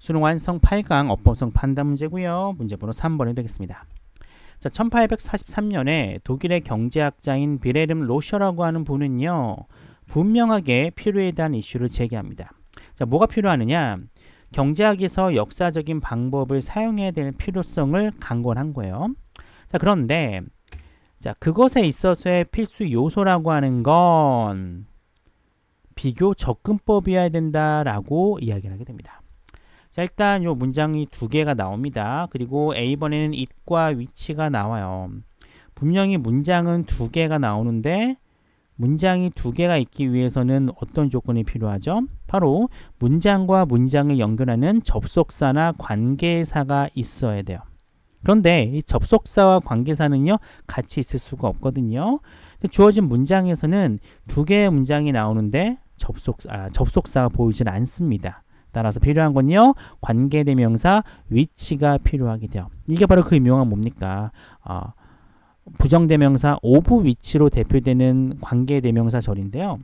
수능 완성 8강 어법성 판단 문제고요. 문제 번호 3번이 되겠습니다. 자, 1843년에 독일의 경제학자인 빌헬름 로셔라고 하는 분은요. 분명하게 필요에 대한 이슈를 제기합니다. 자, 뭐가 필요하느냐? 경제학에서 역사적인 방법을 사용해야 될 필요성을 강권한 거예요. 자, 그런데 자, 그것에 있어서의 필수 요소라고 하는 건 비교 접근법이어야 된다라고 이야기를 하게 됩니다. 자, 일단 요 문장이 두 개가 나옵니다. 그리고 A번에는 it과 which가 나와요. 분명히 문장은 두 개가 나오는데 문장이 두 개가 있기 위해서는 어떤 조건이 필요하죠? 바로 문장과 문장을 연결하는 접속사나 관계사가 있어야 돼요. 그런데 이 접속사와 관계사는요 같이 있을 수가 없거든요. 근데 주어진 문장에서는 두 개의 문장이 나오는데 접속사가 보이질 않습니다. 따라서 필요한 건요 관계대명사 which가 필요하게 돼요. 이게 바로 그 유명한 뭡니까? 부정대명사 of which로 대표되는 관계대명사절인데요.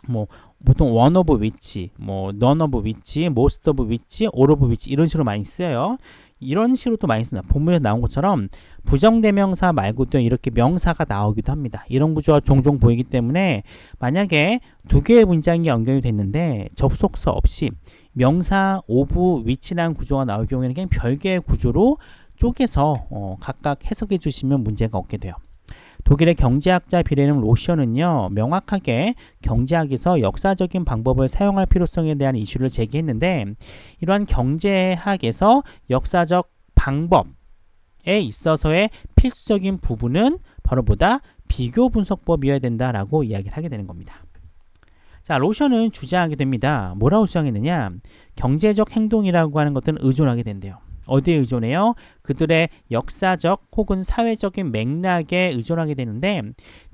뭐 보통 one of which, 뭐 none of which, most of which, all of which 이런 식으로 많이 쓰여요. 이런 식으로 또 많이 씁니다. 본문에 나온 것처럼 부정대명사 말고도 이렇게 명사가 나오기도 합니다. 이런 구조가 종종 보이기 때문에 만약에 두 개의 문장이 연결이 됐는데 접속사 없이 명사 of which라는 구조가 나올 경우에는 그냥 별개의 구조로 쪼개서 각각 해석해 주시면 문제가 없게 돼요. 독일의 경제학자 빌헬름 로셔는요 명확하게 경제학에서 역사적인 방법을 사용할 필요성에 대한 이슈를 제기했는데 이러한 경제학에서 역사적 방법에 있어서의 필수적인 부분은 바로 보다 비교 분석법이어야 된다라고 이야기를 하게 되는 겁니다. 자, 로셔는 주장하게 됩니다. 뭐라고 주장했느냐? 경제적 행동이라고 하는 것들은 의존하게 된대요. 어디에 의존해요? 그들의 역사적 혹은 사회적인 맥락에 의존하게 되는데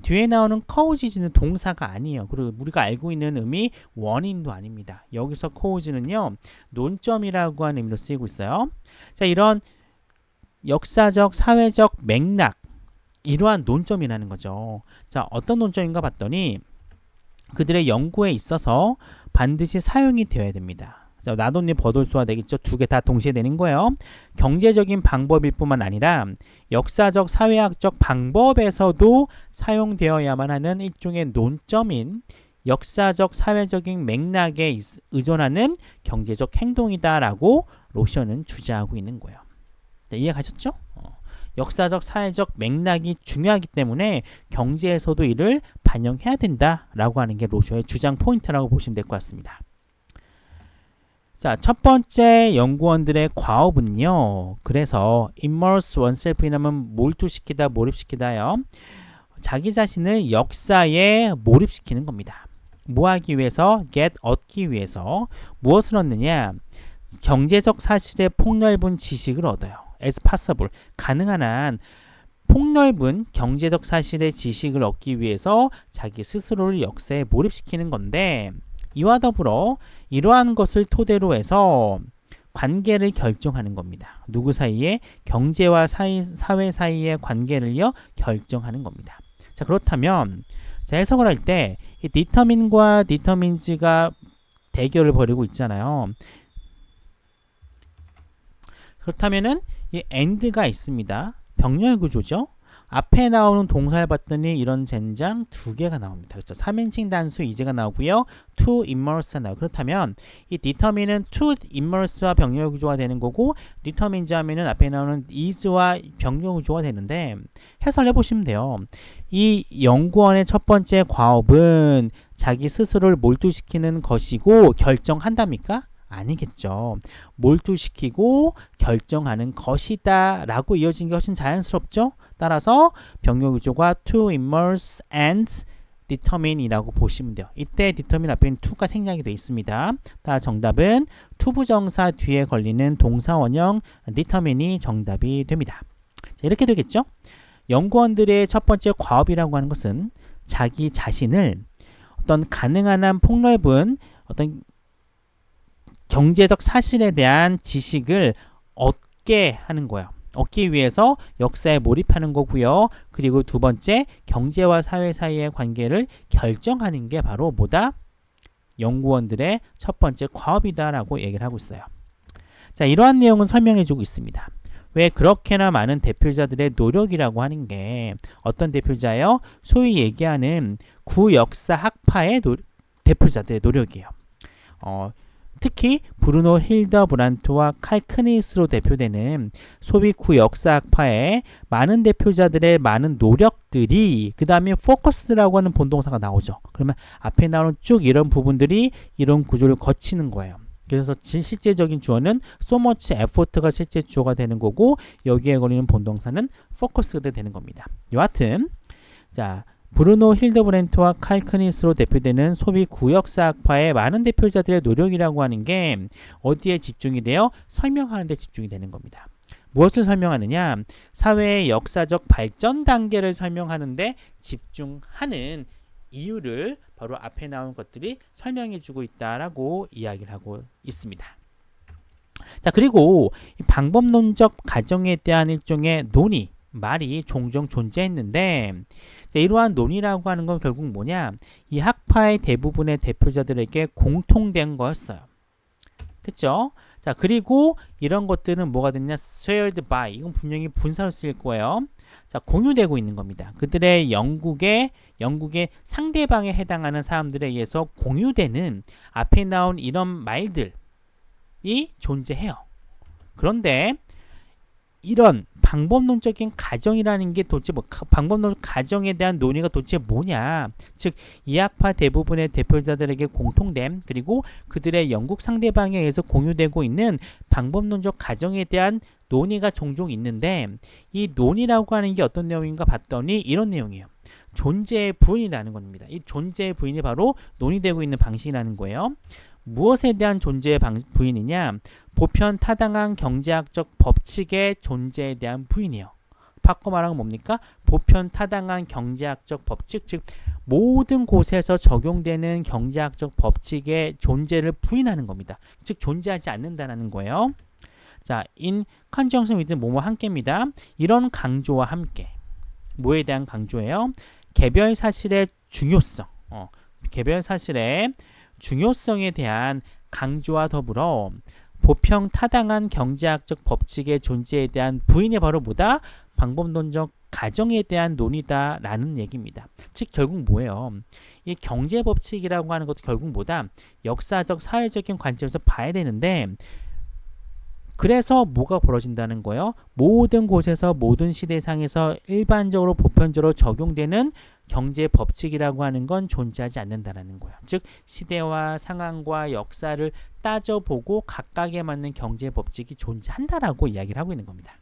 뒤에 나오는 cause는 동사가 아니에요. 그리고 우리가 알고 있는 의미 원인도 아닙니다. 여기서 cause는요 논점이라고 하는 의미로 쓰이고 있어요. 자, 이런 역사적 사회적 맥락 이러한 논점이라는 거죠. 자, 어떤 논점인가 봤더니 그들의 연구에 있어서 반드시 사용이 되어야 됩니다. 나돈니 버돌수가 되겠죠. 두 개 다 동시에 되는 거예요. 경제적인 방법일 뿐만 아니라 역사적 사회학적 방법에서도 사용되어야만 하는 일종의 논점인 역사적 사회적인 맥락에 의존하는 경제적 행동이다라고 로셔는 주장하고 있는 거예요. 네, 이해가셨죠? 역사적 사회적 맥락이 중요하기 때문에 경제에서도 이를 반영해야 된다라고 하는 게 로셔의 주장 포인트라고 보시면 될 것 같습니다. 자, 첫 번째 연구원들의 과업은요. 그래서 immerse oneself이라면 몰두시키다, 몰입시키다요. 자기 자신을 역사에 몰입시키는 겁니다. 뭐 하기 위해서? 얻기 위해서. 무엇을 얻느냐? 경제적 사실의 폭넓은 지식을 얻어요. as possible. 가능한 한 폭넓은 경제적 사실의 지식을 얻기 위해서 자기 스스로를 역사에 몰입시키는 건데 이와 더불어 이러한 것을 토대로 해서 관계를 결정하는 겁니다. 누구 사이에? 경제와 사회 사이의 관계를요 결정하는 겁니다. 자, 그렇다면 자, 해석을 할 때 이 determine과 determines가 대결을 벌이고 있잖아요. 그렇다면은 이 and가 있습니다. 병렬 구조죠. 앞에 나오는 동사를 봤더니 이런 젠장 두 개가 나옵니다. 그렇죠? 3인칭 단수 이제가 나오고요. to immerse가 나오고 그렇다면 이 determine은 to immerse와 병렬 구조가 되는 거고 determines 하면은 앞에 나오는 is와 병렬 구조가 되는데 해설해 보시면 돼요. 이 연구원의 첫 번째 과업은 자기 스스로를 몰두시키는 것이고 결정한답니까? 아니겠죠. 몰두시키고 결정하는 것이다 라고 이어진 게 훨씬 자연스럽죠. 따라서 병렬 구조가 to immerse and determine 이라고 보시면 돼요. 이때 determine 앞에는 to가 생략이 되어 있습니다. 따라 정답은 to 부정사 뒤에 걸리는 동사 원형 determine이 정답이 됩니다. 자, 이렇게 되겠죠. 연구원들의 첫 번째 과업이라고 하는 것은 자기 자신을 어떤 가능한 한 폭넓은 어떤 경제적 사실에 대한 지식을 얻게 하는 거예요. 얻기 위해서 역사에 몰입하는 거고요. 그리고 두 번째, 경제와 사회 사이의 관계를 결정하는 게 바로 뭐다? 연구원들의 첫 번째 과업이다라고 얘기를 하고 있어요. 자, 이러한 내용은 설명해주고 있습니다. 왜 그렇게나 많은 대표자들의 노력이라고 하는 게 어떤 대표자예요? 소위 얘기하는 구역사 학파의 대표자들의 노력이에요. 특히 브루노 hildebrandt와 칼 크니스로 대표되는 소위 구역사학파의 많은 대표자들의 많은 노력들이 그 다음에 포커스라고 하는 본동사가 나오죠. 그러면 앞에 나오는 쭉 이런 부분들이 이런 구조를 거치는 거예요. 그래서 실제적인 주어는 so much effort가 실제 주어가 되는 거고 여기에 걸리는 본동사는 focus가 되는 겁니다. 여하튼 자, 브루노 hildebrandt와 칼 크니스로 대표되는 소비 구역사학파의 많은 대표자들의 노력이라고 하는 게 어디에 집중이 돼요? 설명하는 데 집중이 되는 겁니다. 무엇을 설명하느냐? 사회의 역사적 발전 단계를 설명하는 데 집중하는 이유를 바로 앞에 나온 것들이 설명해 주고 있다라고 이야기를 하고 있습니다. 자, 그리고 이 방법론적 가정에 대한 일종의 논의, 말이 종종 존재했는데 자, 이러한 논의라고 하는 건 결국 뭐냐? 이 학파의 대부분의 대표자들에게 공통된 거였어요. 됐죠? 자, 그리고 이런 것들은 뭐가 됐냐? shared by. 이건 분명히 분사로 쓰일 거예요. 자, 공유되고 있는 겁니다. 그들의 영국의 상대방에 해당하는 사람들에 의해서 공유되는 앞에 나온 이런 말들이 존재해요. 그런데 이런 방법론적인 가정이라는 게 도대체 방법론 가정에 대한 논의가 도대체 뭐냐? 즉, 이 학파 대부분의 대표자들에게 공통된 그리고 그들의 영국 상대방에 의해서 공유되고 있는 방법론적 가정에 대한 논의가 종종 있는데 이 논의라고 하는 게 어떤 내용인가 봤더니 이런 내용이에요. 존재의 부인이라는 겁니다. 이 존재의 부인이 바로 논의되고 있는 방식이라는 거예요. 무엇에 대한 존재의 부인이냐? 보편 타당한 경제학적 법칙의 존재에 대한 부인이에요. 바꿔 말하면 뭡니까? 보편 타당한 경제학적 법칙, 즉 모든 곳에서 적용되는 경제학적 법칙의 존재를 부인하는 겁니다. 즉 존재하지 않는다는 거예요. 자, in conjunction with 뭐뭐 함께입니다. 이런 강조와 함께 뭐에 대한 강조예요? 개별 사실의 중요성, 개별 사실의 중요성에 대한 강조와 더불어 보편 타당한 경제학적 법칙의 존재에 대한 부인이 바로 뭐다? 방법론적 가정에 대한 논의다라는 얘기입니다. 즉 결국 뭐예요? 이 경제 법칙이라고 하는 것도 결국 뭐다? 역사적 사회적인 관점에서 봐야 되는데 그래서 뭐가 벌어진다는 거예요? 모든 곳에서 모든 시대상에서 일반적으로 보편적으로 적용되는 경제 법칙이라고 하는 건 존재하지 않는다는 거예요. 즉 시대와 상황과 역사를 따져보고 각각에 맞는 경제 법칙이 존재한다라고 이야기를 하고 있는 겁니다.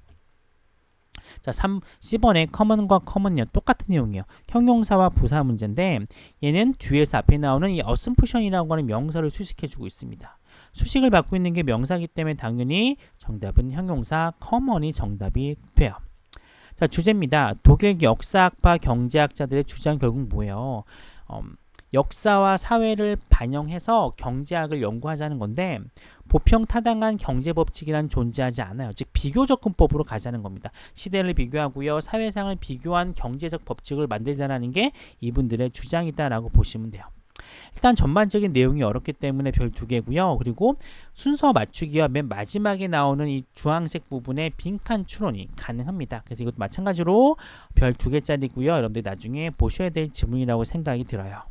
자, 10번의 커먼과 커먼요 똑같은 내용이에요. 형용사와 부사 문제인데 얘는 뒤에서 앞에 나오는 이 어슴프션이라고 하는 명사를 수식해주고 있습니다. 수식을 받고 있는 게 명사이기 때문에 당연히 정답은 형용사 커먼이 정답이 돼요. 자, 주제입니다. 독일 역사학파 경제학자들의 주장 결국 뭐예요? 역사와 사회를 반영해서 경제학을 연구하자는 건데 보편 타당한 경제법칙이란 존재하지 않아요. 즉 비교접근법으로 가자는 겁니다. 시대를 비교하고요. 사회상을 비교한 경제적 법칙을 만들자는 게 이분들의 주장이다라고 보시면 돼요. 일단 전반적인 내용이 어렵기 때문에 별 2개고요. 그리고 순서 맞추기와 맨 마지막에 나오는 이 주황색 부분에 빈칸 추론이 가능합니다. 그래서 이것도 마찬가지로 별 2개짜리고요. 여러분들이 나중에 보셔야 될 지문이라고 생각이 들어요.